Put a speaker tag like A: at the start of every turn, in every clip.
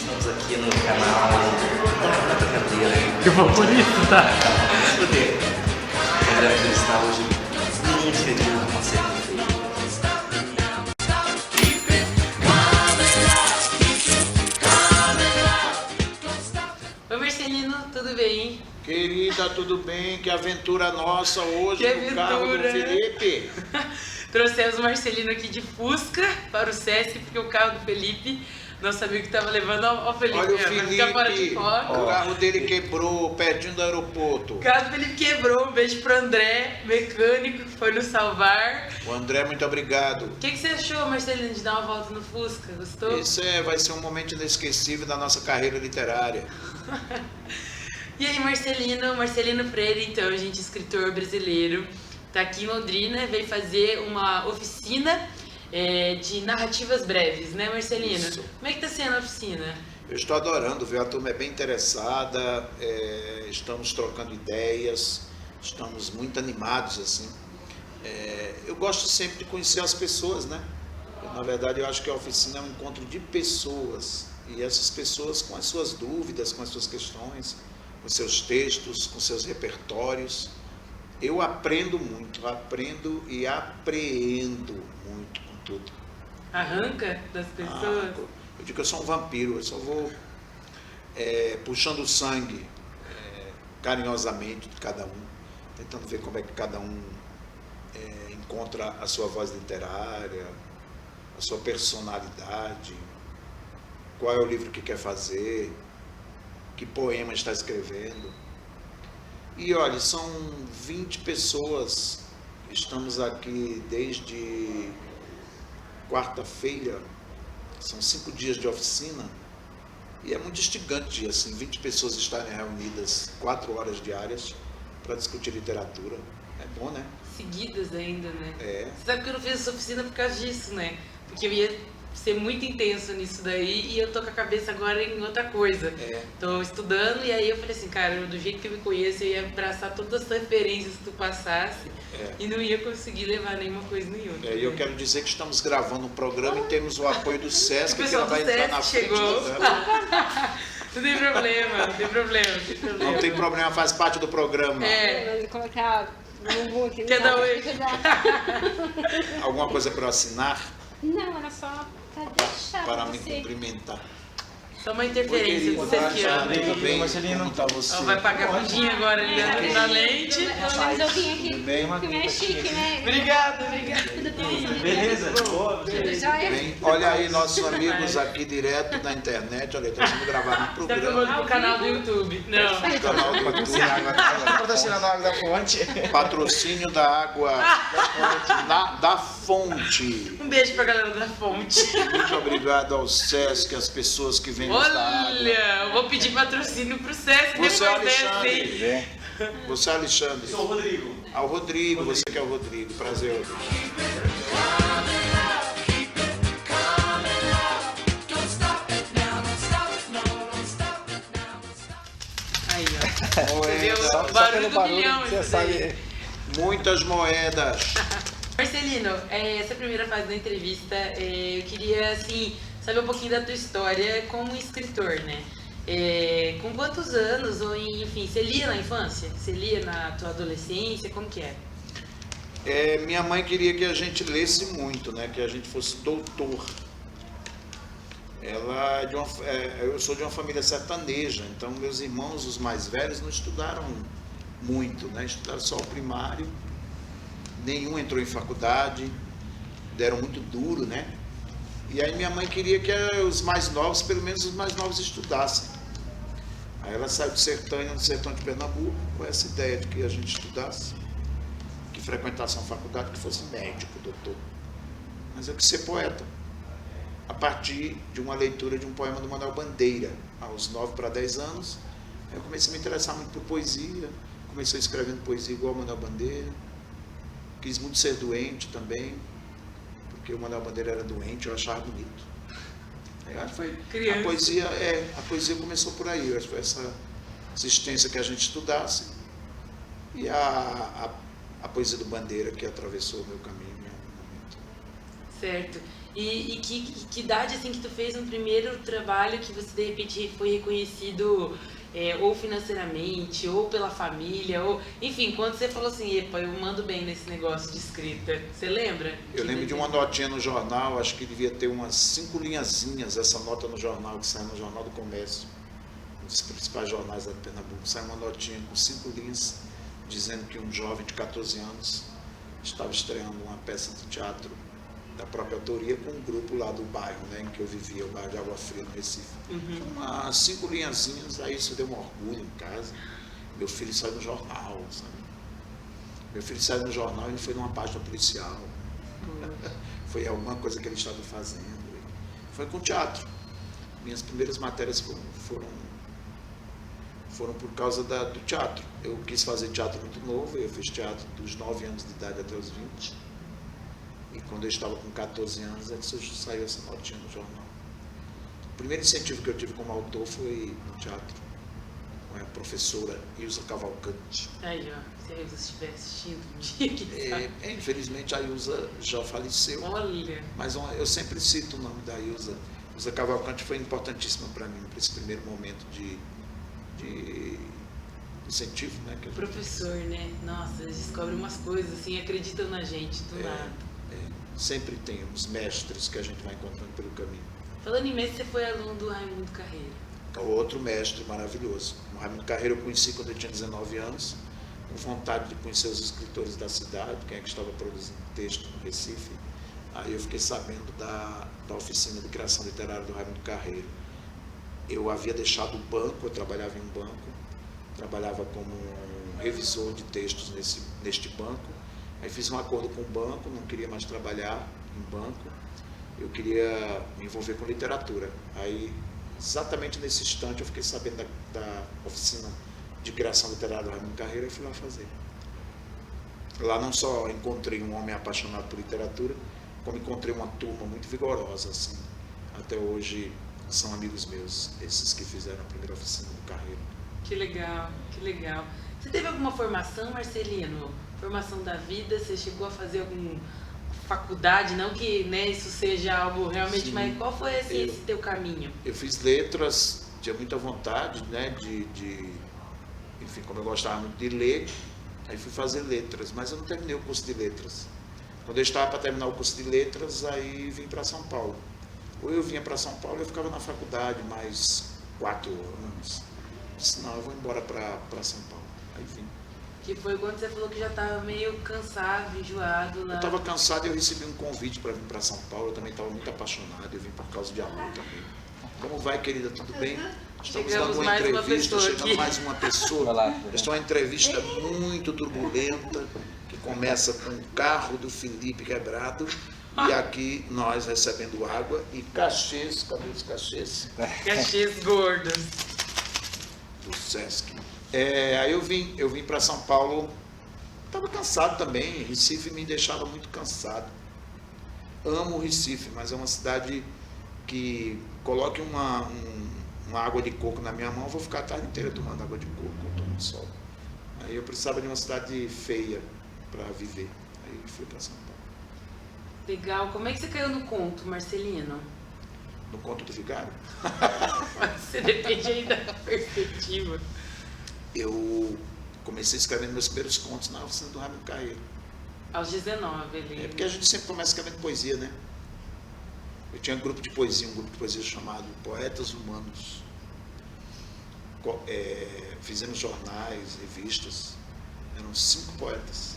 A: Estamos aqui no canal da brincadeira.
B: Eu vou por isso, tá?
A: Poder. Eu quero entrevistar hoje o menino querido do Marcelino Freire.
B: Oi, Marcelino, tudo bem?
C: Querida, tudo bem? Que aventura nossa hoje
B: Que
C: no carro do
B: aventura!
C: Felipe.
B: Trouxemos o Marcelino aqui de Fusca para o Sesc, porque o carro do Felipe, nosso amigo que estava levando ao Felipe,
C: Olha o
B: vai ficar fora de
C: Felipe,
B: foco.
C: o carro dele quebrou pertinho do aeroporto.
B: O carro do Felipe quebrou, um beijo pro André, mecânico, que foi nos salvar.
C: O André, muito obrigado.
B: O que você achou, Marcelino, de dar uma volta no Fusca? Gostou?
C: Isso vai ser um momento inesquecível da nossa carreira literária.
B: E aí, Marcelino Freire, então, gente, escritor brasileiro, tá aqui em Londrina, veio fazer uma oficina de narrativas breves, né, Marcelino?
C: Isso.
B: Como é que tá sendo a oficina?
C: Eu estou adorando, viu? A turma é bem interessada, estamos trocando ideias, estamos muito animados, assim. Eu gosto sempre de conhecer as pessoas, né? Na verdade, eu acho que a oficina é um encontro de pessoas, e essas pessoas com as suas dúvidas, com as suas questões, com seus textos, com seus repertórios. Eu aprendo muito, aprendo e apreendo muito com tudo.
B: Arranca das pessoas?
C: Eu digo que eu sou um vampiro, eu só vou puxando o sangue carinhosamente de cada um, tentando ver como é que cada um encontra a sua voz literária, a sua personalidade, qual é o livro que quer fazer, que poema está escrevendo. E olha, são 20 pessoas, estamos aqui desde quarta-feira, são 5 dias de oficina, e é muito instigante, assim, 20 pessoas estarem reunidas 4 horas diárias para discutir literatura. É bom, né?
B: Seguidas ainda, né?
C: É.
B: Você sabe que eu não fiz essa oficina por causa disso, né? Porque eu ia ser muito intenso nisso daí e eu tô com a cabeça agora em outra coisa. Tô estudando e aí eu falei assim, cara, do jeito que eu me conheço, eu ia abraçar todas as referências que tu passasse e não ia conseguir levar nenhuma coisa nenhuma.
C: E eu quero dizer que estamos gravando um programa e temos o apoio do Sesc,
B: O
C: que
B: pessoal
C: ela vai
B: do
C: entrar na
B: Sesc
C: frente
B: chegou.
C: da tela.
B: Não tem problema, não tem problema, não tem problema.
C: Não tem problema, faz parte do programa.
D: Vou colocar um bumbum aqui.
B: Quer dar oi?
C: Alguma coisa para eu assinar?
D: Não, era só pra deixar
C: Para me
D: você.
C: cumprimentar.
B: Só uma interferência do Sesquiano.
C: Tudo bem,
A: Marcelino?
C: como tá você?
B: Ela vai pagar budinha agora ali na lente.
D: Pelo menos eu vim aqui,
C: Tudo bem?
D: porque é chique, né?
B: Obrigado.
D: Tudo bom?
A: Beleza? Boa.
D: Tudo jóia?
C: Bem, olha aí nossos amigos aqui direto da internet, olha, está sendo gravado um
B: Tá
C: programa
B: filmando pro canal do YouTube. Não.
C: no canal do YouTube.
A: Patrocinando a água da fonte.
C: Patrocínio da água da fonte.
B: Um beijo pra galera da fonte.
C: Muito obrigado ao Sesc, às pessoas que vêm nesta água.
B: Olha, eu vou pedir patrocínio pro Sesc
C: Você,
B: depois dessa, hein?
C: Alexandre. Você, Alexandre.
A: Sou o Rodrigo.
C: Ao Rodrigo, você que é o Rodrigo. Prazer, Rodrigo.
B: Aí, ó. Você viu
C: Moeda,
B: o barulho do milhão. Isso daí.
C: muitas moedas.
B: Marcelino, essa primeira fase da entrevista, eu queria, assim, saber um pouquinho da tua história como escritor, né? Com quantos anos, ou enfim, você lia na infância? Você lia na tua adolescência? Como que é?
C: Minha mãe queria que a gente lesse muito, né? Que a gente fosse doutor. Eu sou de uma família sertaneja, então meus irmãos, os mais velhos, não estudaram muito, né? Estudaram só o primário, nenhum entrou em faculdade, deram muito duro, né? E aí minha mãe queria que os mais novos, pelo menos os mais novos, estudassem. Aí ela saiu do sertão de Pernambuco, com essa ideia de que a gente estudasse, que frequentasse uma faculdade, que fosse médico, doutor. Mas eu quis ser poeta, a partir de uma leitura de um poema do Manuel Bandeira, aos 9 para 10 anos. Eu comecei a me interessar muito por poesia, comecei escrevendo poesia igual ao Manuel Bandeira, quis muito ser doente também, porque o Manuel Bandeira era doente, eu achava bonito.
B: Criança.
C: A poesia começou por aí, foi essa insistência que a gente estudasse, e a poesia do Bandeira que atravessou o meu caminho em algum momento.
B: Certo. E que idade, assim, que tu fez um primeiro trabalho que você, de repente, foi reconhecido ou financeiramente, ou pela família, ou... Enfim, quando você falou assim, epa, eu mando bem nesse negócio de escrita, você lembra?
C: Eu lembro de uma notinha no jornal, acho que devia ter umas 5 linhazinhas, essa nota no jornal, que sai no Jornal do Comércio, um dos principais jornais da Pernambuco, sai uma notinha com 5 linhas, dizendo que um jovem de 14 anos estava estreando uma peça de teatro da própria autoria com um grupo lá do bairro, né, em que eu vivia, o bairro de Água Fria, no Recife. Umas 5 linhazinhas, aí isso deu um orgulho em casa. Meu filho saiu no jornal, sabe? Meu filho saiu no jornal e ele foi numa página policial. Foi alguma coisa que ele estava fazendo. Foi com teatro. Minhas primeiras matérias foram por causa do teatro. Eu quis fazer teatro muito novo, eu fiz teatro dos 9 anos de idade até os 20. E quando eu estava com 14 anos, é que saiu essa notinha no jornal. O primeiro incentivo que eu tive como autor foi no teatro, com a professora Ilza Cavalcante.
B: Aí, ó, se a Ilza estiver assistindo um dia, que sabe?
C: Infelizmente a Ilza já faleceu.
B: Olha,
C: Mas eu sempre cito o nome da Ilza. Ilza Cavalcante foi importantíssima para mim, para esse primeiro momento de incentivo, né? Que
B: professor, né? Nossa, eles descobrem umas coisas assim, acreditam na gente, do nada.
C: Sempre tem uns mestres que a gente vai encontrando pelo caminho.
B: Falando em mestre, você foi aluno do Raimundo Carreiro.
C: Outro mestre maravilhoso. O Raimundo Carreiro eu conheci quando eu tinha 19 anos, com vontade de conhecer os escritores da cidade, quem é que estava produzindo texto no Recife. Aí eu fiquei sabendo da oficina de criação literária do Raimundo Carreiro. Eu havia deixado o banco, eu trabalhava em um banco, trabalhava como um revisor de textos neste banco. Aí fiz um acordo com o banco, não queria mais trabalhar em banco, eu queria me envolver com literatura. Aí, exatamente nesse instante, eu fiquei sabendo da oficina de criação literária do Raimundo Carreiro e fui lá fazer. Lá não só encontrei um homem apaixonado por literatura, como encontrei uma turma muito vigorosa, assim. Até hoje são amigos meus, esses que fizeram a primeira oficina do Carreiro.
B: Que legal, que legal. Você teve alguma formação, Marcelino? Formação da vida? Você chegou a fazer alguma faculdade? Não que, né, isso seja algo realmente,
C: Sim,
B: mas qual foi esse teu caminho?
C: Eu fiz letras, tinha muita vontade, né, enfim, como eu gostava muito de ler, aí fui fazer letras, mas eu não terminei o curso de letras. Quando eu estava para terminar o curso de letras, aí vim para São Paulo. Ou eu vinha para São Paulo, eu ficava na faculdade mais 4 anos. Disse, não, eu vou embora para São Paulo. Aí vim.
B: Que foi quando você falou que já estava meio cansado, enjoado lá.
C: Eu estava cansado e eu recebi um convite para vir para São Paulo. Eu também estava muito apaixonado. Eu vim por causa de amor também. Como vai, querida? Tudo bem? Estamos
B: Chegamos
C: dando uma
B: mais uma
C: entrevista.
B: pessoa
C: Chegando
B: aqui.
C: mais uma pessoa.
A: Olá.
C: Esta é uma entrevista muito turbulenta, que começa com o carro do Felipe quebrado. E aqui nós recebendo água e cachês. Cadê os cachês?
B: Cachês gordos.
C: Do Sesc. Aí eu vim para São Paulo, estava cansado também, Recife me deixava muito cansado. Amo o Recife, mas é uma cidade que coloque uma água de coco na minha mão, eu vou ficar a tarde inteira tomando água de coco, tomando sol. Aí eu precisava de uma cidade feia para viver, aí eu fui para São Paulo.
B: Legal. Como é que você caiu no conto, Marcelino?
C: No Conto do Vigário,
B: Você depende aí da perspectiva.
C: eu comecei escrevendo meus primeiros contos na oficina do Raimundo Carreiro.
B: Aos 19, ele...
C: Porque a gente sempre começa escrevendo poesia, né? Eu tinha um grupo de poesia chamado Poetas Humanos. Fizemos jornais, revistas, eram 5 poetas.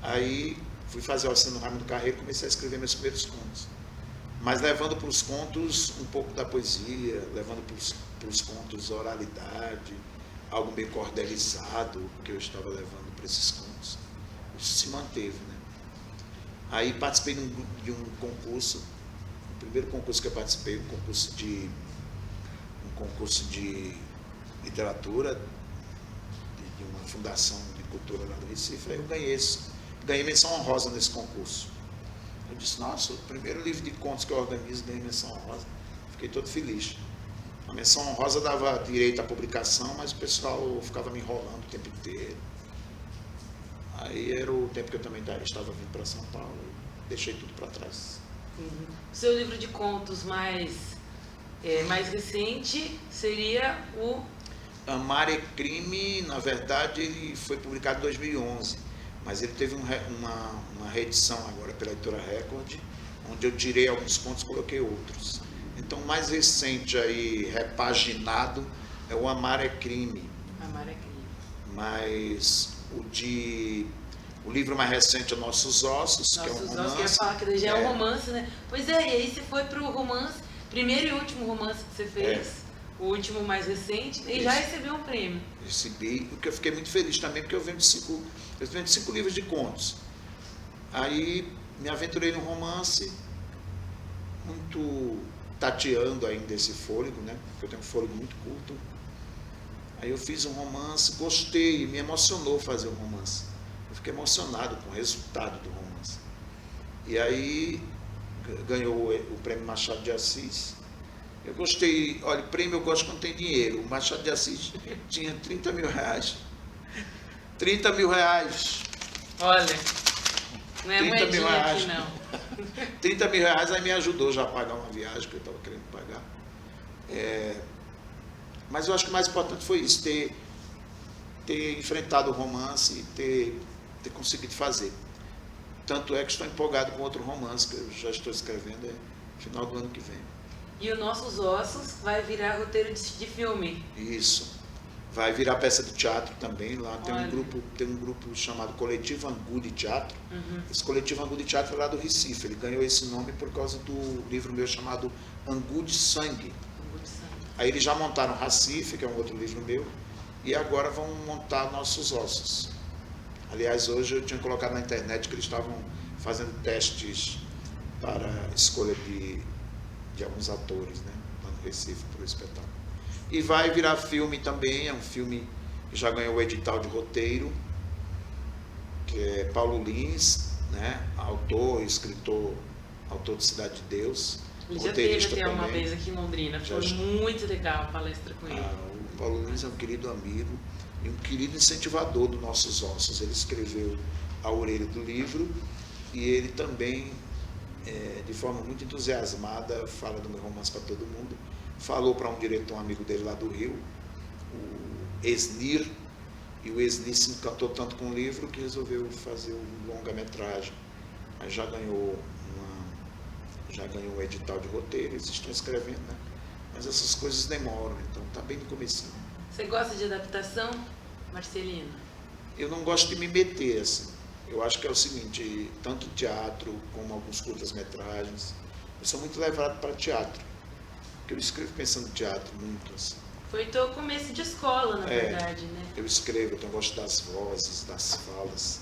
C: Aí fui fazer a oficina do Raimundo Carreiro e comecei a escrever meus primeiros contos. Mas levando para os contos um pouco da poesia, levando para os contos oralidade, algo meio cordelizado que eu estava levando para esses contos. Isso se manteve, né? Aí participei de um concurso, o primeiro concurso que eu participei, um concurso de literatura, de uma fundação de cultura lá do Recife, aí eu ganhei menção honrosa nesse concurso. Eu disse, nossa, o primeiro livro de contos que eu organizo ganhei menção honrosa. Fiquei todo feliz. A menção honrosa dava direito à publicação, mas o pessoal ficava me enrolando o tempo inteiro. Aí era o tempo que eu também estava vindo para São Paulo, deixei tudo para trás.
B: O seu livro de contos mais recente seria o...
C: Amar é Crime, na verdade, ele foi publicado em 2011, mas ele teve uma reedição agora pela editora Record, onde eu tirei alguns contos e coloquei outros. Então, o mais recente aí, repaginado, é o Amar é Crime.
B: Amar é Crime.
C: Mas o livro mais recente é Nossos Ossos, que é um
B: Nossos
C: romance.
B: Ossos, que eu ia falar que já é um romance, né? Pois é, e aí você foi pro romance, primeiro e último romance que você fez, o último mais recente, e já recebeu um prêmio.
C: Recebi, o que eu fiquei muito feliz também, porque eu vendo 5 livros de contos. Aí me aventurei no romance, muito tateando ainda esse fôlego, né? Porque eu tenho um fôlego muito curto. Aí eu fiz um romance, gostei, me emocionou fazer um romance. Eu fiquei emocionado com o resultado do romance. E aí ganhou o prêmio Machado de Assis. Eu gostei, olha, prêmio eu gosto quando tem dinheiro. O Machado de Assis tinha 30 mil reais. 30 mil reais.
B: Olha, não é
C: 30 mil
B: moedinha
C: reais.
B: aqui não.
C: 30 mil reais aí me ajudou já a pagar uma viagem que eu estava querendo pagar. Mas eu acho que o mais importante foi isso, ter enfrentado o romance e ter conseguido fazer. Tanto é que estou empolgado com outro romance que eu já estou escrevendo no final do ano que vem.
B: E o Nossos Ossos vai virar roteiro de filme.
C: Isso. Vai virar peça de teatro também. Lá tem
B: Olha.
C: um grupo chamado Coletivo Angu de Teatro.
B: Uhum.
C: Esse Coletivo Angu de Teatro é lá do Recife. Ele ganhou esse nome por causa do livro meu chamado Angu de Sangue. Aí eles já montaram Recife, que é um outro livro meu, e agora vão montar Nossos Ossos. Aliás, hoje eu tinha colocado na internet que eles estavam fazendo testes para a escolha de alguns atores, né, lá no Recife, para o espetáculo. E vai virar filme também, é um filme que já ganhou o edital de roteiro, que é Paulo Lins, né, autor, escritor, autor de Cidade de Deus.
B: Ele já teve até uma vez aqui em Londrina, foi muito legal a palestra com ele.
C: O Paulo Lins é um querido amigo e um querido incentivador dos Nossos Ossos. Ele escreveu a orelha do livro e ele também, de forma muito entusiasmada, fala do meu romance para todo mundo. Falou para um diretor, um amigo dele lá do Rio, o Esnir, e o Esnir se encantou tanto com o livro que resolveu fazer um longa-metragem. Aí já ganhou um edital de roteiro, eles estão escrevendo, né? Mas essas coisas demoram, então está bem no comecinho.
B: Você gosta de adaptação, Marcelino?
C: Eu não gosto de me meter, assim. Eu acho que é o seguinte, tanto teatro como alguns curtas-metragens, eu sou muito levado para teatro, porque eu escrevo pensando em teatro muito, assim.
B: Foi teu começo de escola, na verdade, né?
C: Eu escrevo, eu gosto das vozes, das falas.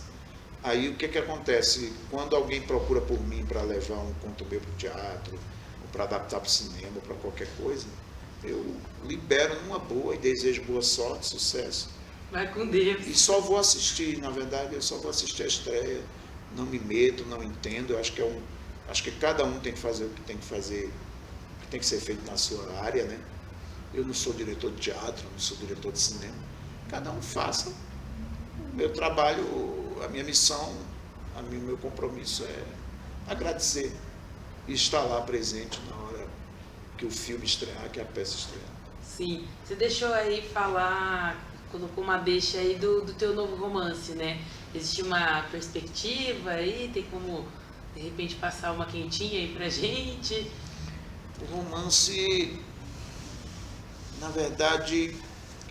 C: Aí o que acontece? Quando alguém procura por mim para levar um conto meu para o teatro, ou para adaptar para o cinema, ou para qualquer coisa, eu libero numa boa e desejo boa sorte, sucesso.
B: Vai com Deus.
C: E só vou assistir, na verdade, eu só vou assistir a estreia, não me meto, não entendo, eu acho que cada um tem que fazer o que tem que fazer, o que tem que ser feito na sua área, né? Eu não sou diretor de teatro, não sou diretor de cinema, cada um faça o meu trabalho. A minha missão, o meu compromisso é agradecer e estar lá presente na hora que o filme estrear, que a peça estrear.
B: Sim, você deixou aí falar, colocou uma deixa aí do teu novo romance, né? Existe uma perspectiva aí, tem como, de repente, passar uma quentinha aí pra gente?
C: O romance, na verdade,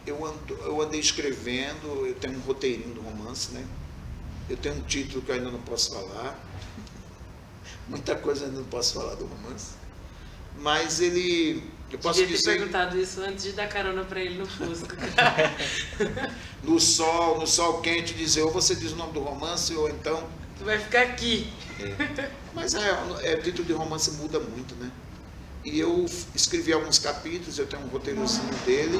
C: eu andei escrevendo, eu tenho um roteirinho do romance, né? Eu tenho um título que eu ainda não posso falar. Muita coisa eu ainda não posso falar do romance. Mas eu posso
B: Devia ter
C: dizer...
B: perguntado isso antes de dar carona pra ele no Fusca.
C: no sol quente, dizer, ou você diz o nome do romance, ou então...
B: Tu vai ficar aqui.
C: Mas o título de romance muda muito, né? E eu escrevi alguns capítulos, eu tenho um roteirozinho dele.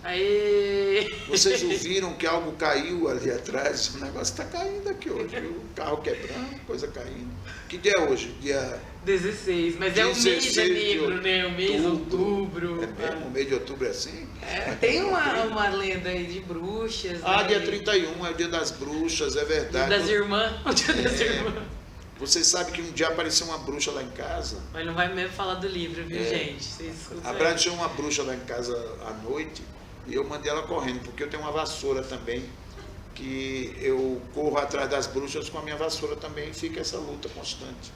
B: Aê!
C: Vocês ouviram que algo caiu ali atrás? O negócio está caindo aqui hoje. O carro quebrando, coisa caindo. Que dia é hoje? Dia
B: 16, mas é o mês
C: 16
B: é
C: de
B: negro, né? O mês outubro.
C: É mesmo? O mês de outubro é assim?
B: Tem uma lenda aí de bruxas.
C: Ah,
B: né?
C: dia 31 é o dia das bruxas, é
B: Dia
C: verdade.
B: das irmãs. O dia das irmãs.
C: Você sabe que um dia apareceu uma bruxa lá em casa.
B: Mas não vai mesmo falar do livro, viu, gente? Vocês escutam aí.
C: Apareceu uma bruxa lá em casa à noite e eu mandei ela correndo, porque eu tenho uma vassoura também, que eu corro atrás das bruxas com a minha vassoura também e fica essa luta constante.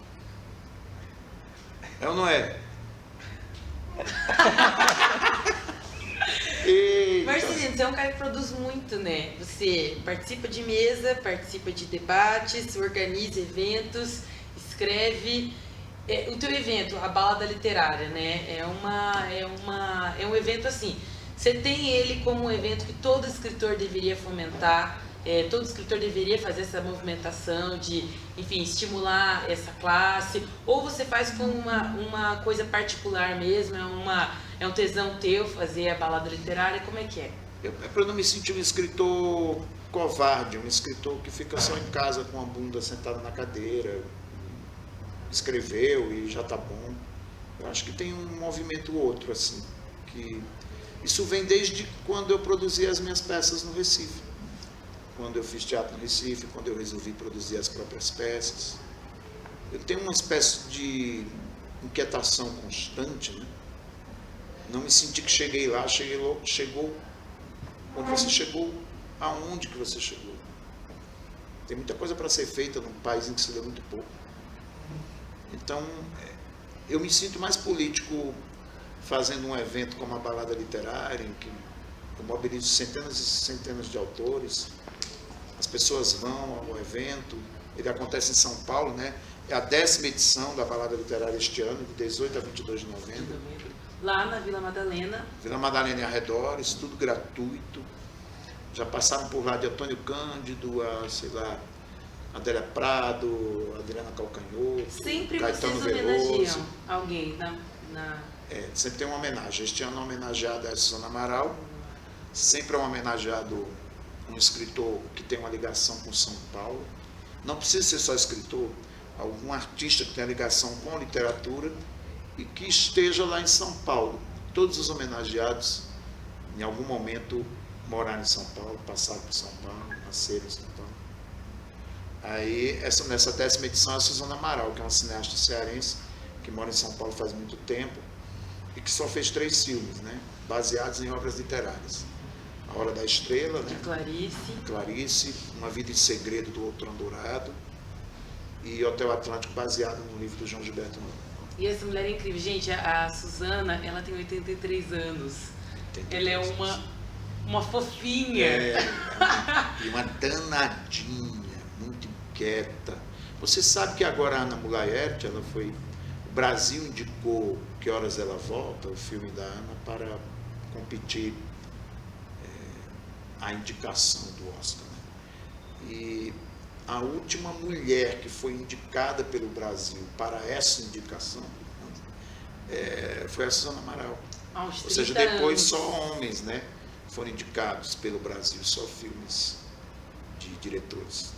C: É ou não é? Eita.
B: Marcelino, você é um cara que produz muito, né? Você participa de mesa, participa de debates, organiza eventos, escreve. O teu evento, a Balada Literária, né? É um evento assim. Você tem ele como um evento que todo escritor deveria fomentar, todo escritor deveria fazer essa movimentação de, enfim, estimular essa classe, ou você faz como uma coisa particular mesmo, é um tesão teu fazer a Balada Literária, como é que é?
C: É para eu não me sentir um escritor covarde, um escritor que fica só em casa com a bunda sentada na cadeira, escreveu e já está bom. Eu acho que tem um movimento outro, assim, que isso vem desde quando eu produzi as minhas peças no Recife. Quando eu fiz teatro no Recife, quando eu resolvi produzir as próprias peças. Eu tenho uma espécie de inquietação constante, né? Não me senti que cheguei lá, chegou. Quando você chegou, aonde que você chegou? Tem muita coisa para ser feita num país em que se lê muito pouco. Então, eu me sinto mais político fazendo um evento como a Balada Literária, em que eu mobilizo centenas e centenas de autores. As pessoas vão ao evento, ele acontece em São Paulo, né? É a 10ª edição da Balada Literária este ano, de 18 a 22 de novembro.
B: Lá na Vila Madalena.
C: Vila Madalena e arredores, tudo gratuito. Já passaram por lá de Antônio Cândido, Adélia Prado, Adriana Calcanhoto,
B: Sempre
C: Caetano
B: vocês
C: Veloso.
B: homenageiam alguém
C: Sempre tem uma homenagem. Este ano é homenageada a Suzana Amaral. Sempre é um homenageado um escritor que tem uma ligação com São Paulo. Não precisa ser só escritor, algum artista que tenha ligação com literatura e que esteja lá em São Paulo. Todos os homenageados, em algum momento, moraram em São Paulo, passaram por São Paulo, nasceram em São Paulo. Aí, nessa 10ª edição, é a Suzana Amaral, que é uma cineasta cearense, que mora em São Paulo faz muito tempo, e que só fez 3 filmes, né, baseados em obras literárias. A Hora da Estrela,
B: de
C: né?
B: Clarice,
C: Uma Vida em Segredo, do Outrão Dourado, e Hotel Atlântico, baseado no livro do João Gilberto Nunes.
B: E essa mulher é incrível. Gente, a Suzana, ela tem 83 anos. Ela é uma fofinha.
C: E uma danadinha, muito inquieta. Você sabe que agora a Ana Mulaert, o Brasil indicou Que Horas Ela Volta, o filme da Ana, para competir a indicação do Oscar. Né? E a última mulher que foi indicada pelo Brasil para essa indicação foi a Suzana Amaral. Ou seja, depois só homens, né, foram indicados pelo Brasil, só filmes de diretores.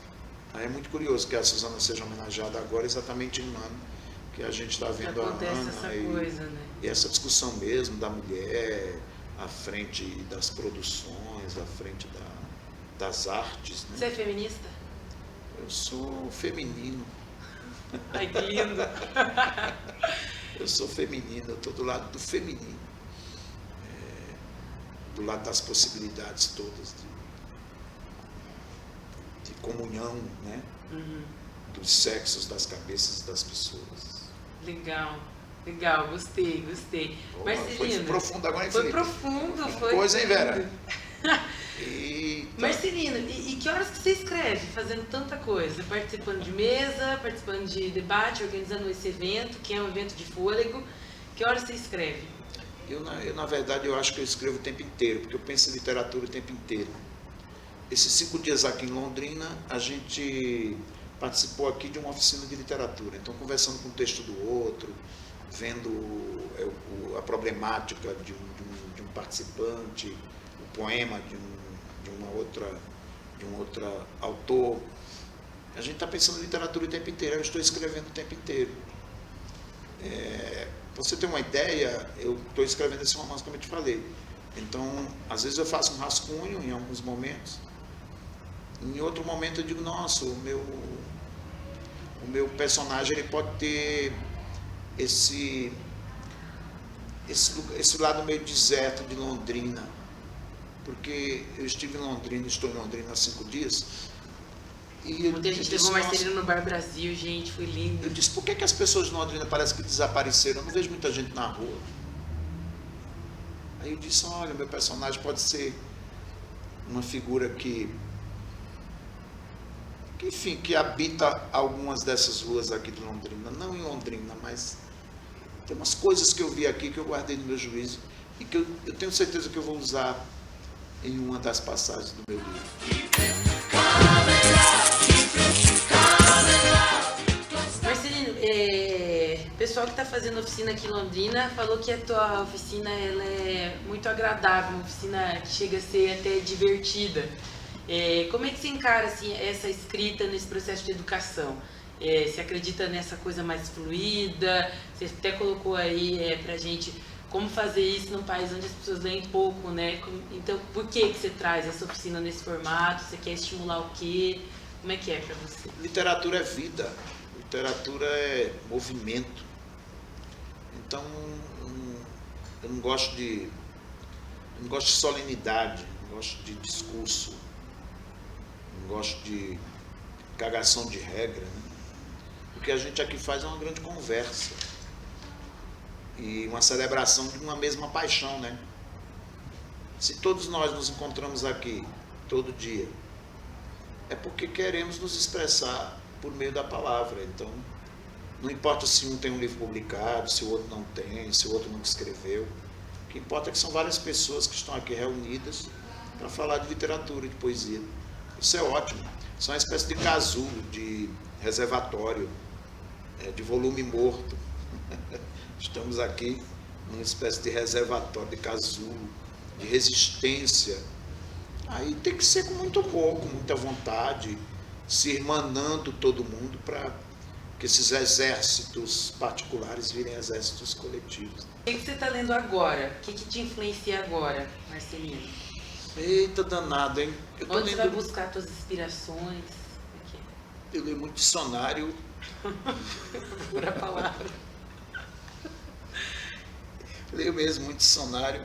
C: Aí é muito curioso que a Suzana seja homenageada agora, exatamente em um ano que a gente está vendo a Ana e essa discussão mesmo da mulher à frente das produções, à frente das artes. Né?
B: Você é feminista?
C: Eu sou feminino.
B: Ai, que lindo!
C: Eu sou feminino, eu estou do lado do feminino. Do lado das possibilidades todas de comunhão, né?
B: Uhum.
C: Dos sexos, das cabeças das pessoas.
B: Legal, gostei.
C: Foi profundo agora, hein,
B: Foi
C: Felipe?
B: profundo, foi.
C: Coisa, hein, Vera?
B: Marcelino, e que horas que você escreve, fazendo tanta coisa? Participando de mesa, participando de debate, organizando esse evento, que é um evento de fôlego. Que horas você escreve?
C: Eu, na verdade, eu acho que eu escrevo o tempo inteiro, porque eu penso em literatura o tempo inteiro. Esses 5 dias aqui em Londrina, a gente participou aqui de uma oficina de literatura. Então, conversando com o texto do outro, vendo a problemática de um participante, o poema de um outro autor. A gente está pensando em literatura o tempo inteiro, eu estou escrevendo o tempo inteiro. Pra você ter uma ideia, eu estou escrevendo esse romance, como eu te falei. Então, às vezes eu faço um rascunho em alguns momentos. Em outro momento eu digo, nossa, o meu personagem ele pode ter esse lado meio deserto de Londrina, porque eu estive em Londrina, estou em Londrina há 5 dias, e
B: Ontem a gente levou o Marcelino no Bar Brasil, gente, foi
C: eu
B: lindo.
C: disse, por que as pessoas de Londrina parecem que desapareceram? Eu não vejo muita gente na rua. Aí eu disse, olha, meu personagem pode ser uma figura que enfim, que habita algumas dessas ruas aqui de Londrina, não em Londrina, mas tem umas coisas que eu vi aqui que eu guardei no meu juízo e que eu tenho certeza que eu vou usar em uma das passagens do meu livro.
B: Marcelino, o pessoal que está fazendo oficina aqui em Londrina falou que a tua oficina ela é muito agradável, uma oficina que chega a ser até divertida. Como é que você encara assim, essa escrita nesse processo de educação? Você acredita nessa coisa mais fluida? Você até colocou aí pra gente como fazer isso num país onde as pessoas leem pouco, né? Então, por que você traz essa oficina nesse formato? Você quer estimular o quê? Como é que é para você?
C: Literatura é vida, literatura é movimento. Então, eu não gosto de solenidade, não gosto de discurso, não gosto de cagação de regra, né? O que a gente aqui faz é uma grande conversa e uma celebração de uma mesma paixão, né? Se todos nós nos encontramos aqui todo dia, é porque queremos nos expressar por meio da palavra. Então, não importa se um tem um livro publicado, se o outro não tem, se o outro nunca escreveu. O que importa é que são várias pessoas que estão aqui reunidas para falar de literatura e de poesia. Isso é ótimo. Isso é uma espécie de casulo, de reservatório, de volume morto. Estamos aqui numa espécie de reservatório, de casulo, de resistência. Aí tem que ser com muito humor, com muita vontade, se irmanando todo mundo para que esses exércitos particulares virem exércitos coletivos.
B: O que você está lendo agora? O que te influencia agora, Marcelino?
C: Eita danado, hein?
B: Onde você vai buscar suas inspirações? Aqui.
C: Eu leio muito dicionário.
B: Por a palavra.
C: Leio mesmo muito dicionário.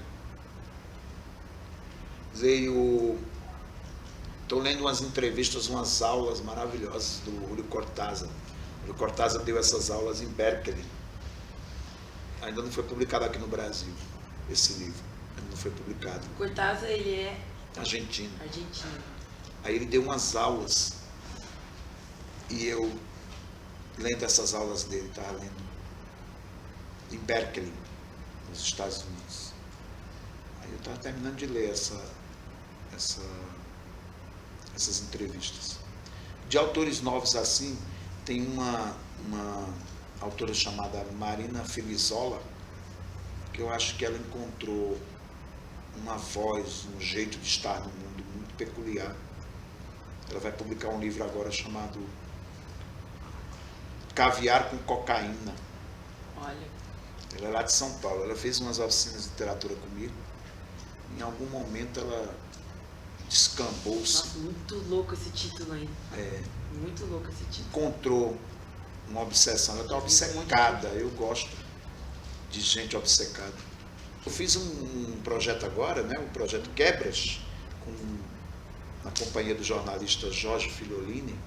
C: Estou lendo umas entrevistas, umas aulas maravilhosas do Julio Cortázar. O Julio Cortázar deu essas aulas em Berkeley. Ainda não foi publicado aqui no Brasil, esse livro. Ainda não foi publicado.
B: Cortázar, ele é
C: Argentino. Aí ele deu umas aulas e eu, lendo essas aulas dele, estava lendo em Berkeley, nos Estados Unidos. Aí eu estava terminando de ler essas entrevistas. De autores novos assim, tem uma autora chamada Marina Filisola, que eu acho que ela encontrou uma voz, um jeito de estar no mundo muito peculiar. Ela vai publicar um livro agora chamado Caviar com Cocaína.
B: Olha.
C: Ela é lá de São Paulo. Ela fez umas oficinas de literatura comigo. Em algum momento ela descambou-se.
B: Nossa, muito louco esse título aí. Muito louco esse título.
C: Encontrou uma obsessão. Ela está obcecada. Eu gosto de gente obcecada. Eu fiz um projeto agora, né? O projeto Quebras, na companhia do jornalista Jorge Filolini.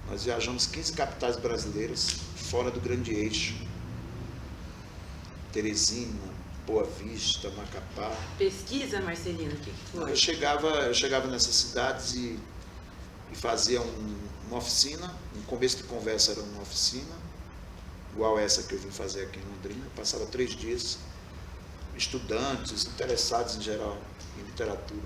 C: Nós viajamos 15 capitais brasileiras fora do grande eixo. Teresina, Boa Vista, Macapá.
B: Pesquisa, Marcelino, o que foi?
C: Eu chegava nessas cidades e fazia uma oficina. No começo de conversa era uma oficina, igual essa que eu vim fazer aqui em Londrina. Eu passava 3 dias. Estudantes, interessados em geral em literatura,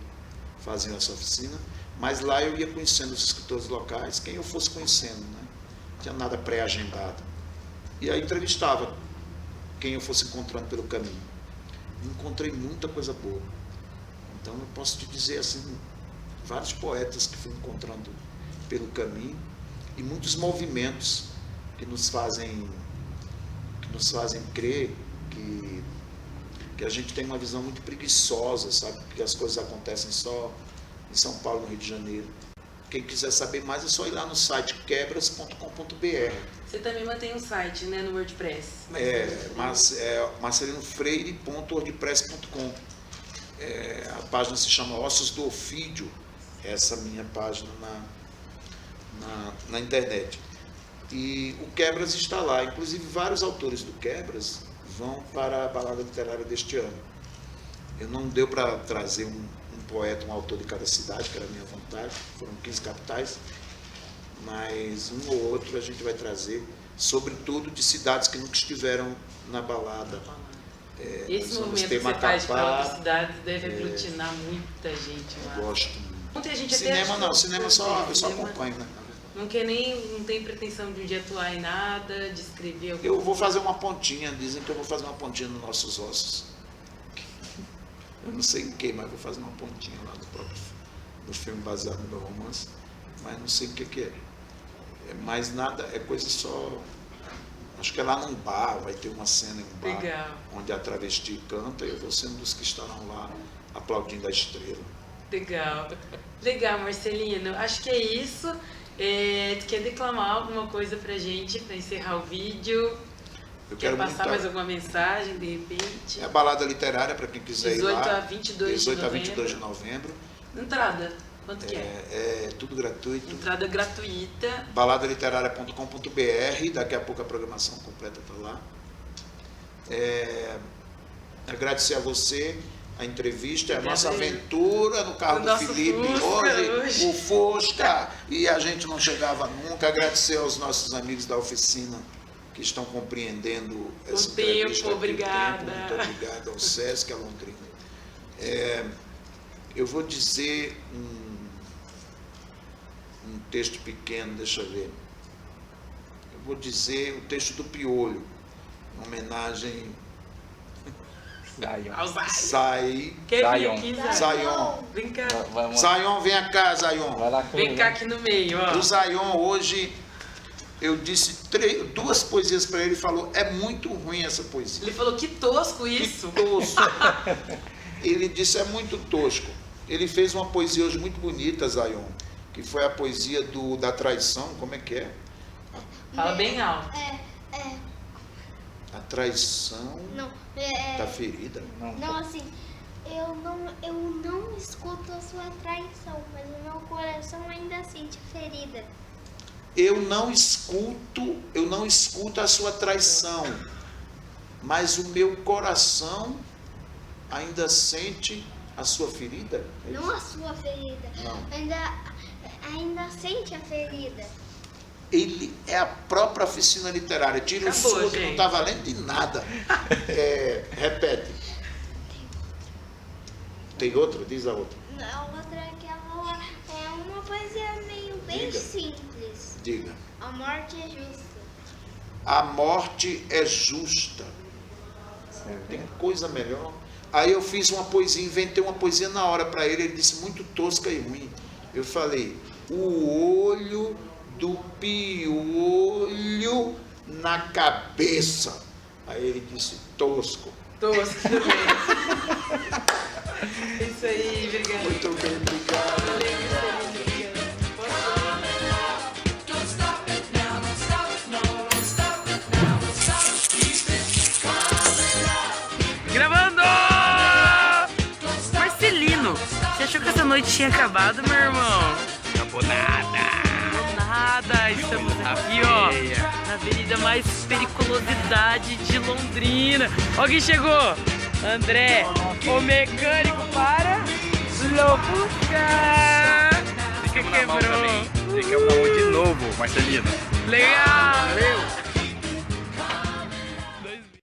C: faziam essa oficina. Mas lá eu ia conhecendo os escritores locais, quem eu fosse conhecendo, né? Não tinha nada pré-agendado. E aí entrevistava quem eu fosse encontrando pelo caminho. Encontrei muita coisa boa. Então eu posso te dizer assim, vários poetas que fui encontrando pelo caminho e muitos movimentos que nos fazem crer que a gente tem uma visão muito preguiçosa, sabe? Que as coisas acontecem só em São Paulo, no Rio de Janeiro. Quem quiser saber mais é só ir lá no site quebras.com.br.
B: Você também mantém um site, né, no WordPress.
C: marcelinofreire.wordpress.com. A página se chama Ossos do Ofídio, essa minha página na internet. E o Quebras está lá, inclusive vários autores do Quebras vão para a balada literária deste ano. Eu não deu para trazer um poeta, um autor de cada cidade, que era a minha vontade, foram 15 capitais, mas um ou outro a gente vai trazer, sobretudo de cidades que nunca estiveram na balada.
B: Esse
C: nós vamos
B: movimento
C: ter
B: que você faz para
C: Macapá,
B: outras cidades deve aglutinar muita gente lá.
C: gosto muito.
B: Ontem a gente até
C: Cinema
B: achou-
C: não, cinema só, eu só
B: Cinema
C: acompanho, né?
B: Não tem pretensão de um dia atuar em nada, de escrever alguma
C: Eu vou fazer uma pontinha, dizem que eu vou fazer uma pontinha nos nossos ossos. Eu não sei em que, mas vou fazer uma pontinha lá no filme baseado no meu romance, mas não sei o que é. Mais nada, é coisa só. Acho que é lá num bar, vai ter uma cena em um bar,
B: Legal.
C: onde a travesti canta e eu vou ser um dos que estarão lá aplaudindo a estrela.
B: Legal, Marcelino. Acho que é isso. Tu quer declamar alguma coisa pra gente, pra encerrar o vídeo?
C: Eu
B: Quer
C: quero
B: passar
C: muito.
B: mais alguma mensagem, de repente?
C: É a balada literária para quem quiser
B: 18
C: ir lá.
B: a 22 de
C: 18 a
B: novembro.
C: 22 de novembro.
B: Entrada, quanto que é?
C: É tudo gratuito.
B: Entrada gratuita.
C: Baladaliteraria.com.br, daqui a pouco a programação completa está lá. Agradecer a você a entrevista, a nossa aventura no carro
B: O
C: do
B: nosso
C: Felipe
B: Fusca hoje.
C: o Fusca, e a gente não chegava nunca. Agradecer aos nossos amigos da oficina que estão compreendendo essa entrevista.
B: Obrigada.
C: Muito obrigado ao Sesc, a Londrina. Eu vou dizer um texto pequeno, deixa eu ver. Eu vou dizer o texto do Piolho, em homenagem
B: Ao Zay.
C: Sai.
B: Quer vir
E: Zion.
B: aqui, Zay?
C: Zion.
B: Vem cá.
E: Vamos.
C: Zion, vem cá, Zion.
E: Vai lá
B: Vem cá aqui no meio, ó.
C: O Zion hoje, eu disse duas poesias para ele e falou, é muito ruim essa poesia.
B: Ele falou que tosco isso.
C: Tosco. Ele disse, é muito tosco. Ele fez uma poesia hoje muito bonita, Zion, que foi a poesia da traição, como é que é?
B: Fala bem alto.
C: A traição
D: Não,
C: da ferida.
D: não, assim, eu não escuto a sua traição, mas o meu coração ainda sente ferida.
C: Eu não escuto a sua traição, mas o meu coração ainda sente a sua ferida? É isso?
D: Não a sua ferida.
C: Não.
D: Ainda sente a ferida.
C: Ele é a própria oficina literária. Tira
B: Acabou,
C: o sua que não
B: gente.
C: está valendo de nada. Repete. Tem outra? Diz a outra.
D: A outra que ela é uma poesia meio bem
C: Diga.
D: simples.
C: Diga.
D: A morte é justa.
C: A morte é justa. Tem coisa melhor. Aí eu fiz uma poesia, inventei uma poesia na hora para ele. Ele disse muito tosca e ruim. Eu falei, o olho do piolho na cabeça. Aí ele disse, tosco.
B: Tosco também. Isso aí, obrigado.
C: Muito bem, obrigado.
B: Valeu, Marcelino, obrigado. Gravando! Marcelino, você achou que essa noite tinha acabado, meu irmão?
E: Acabou nada.
B: Nada, estamos aqui, ó, na avenida mais periculosidade de Londrina. Ó quem chegou, André, o mecânico para Loucura. Que quebrou.
E: Tem que abrir de novo, Marcelino.
B: Legal.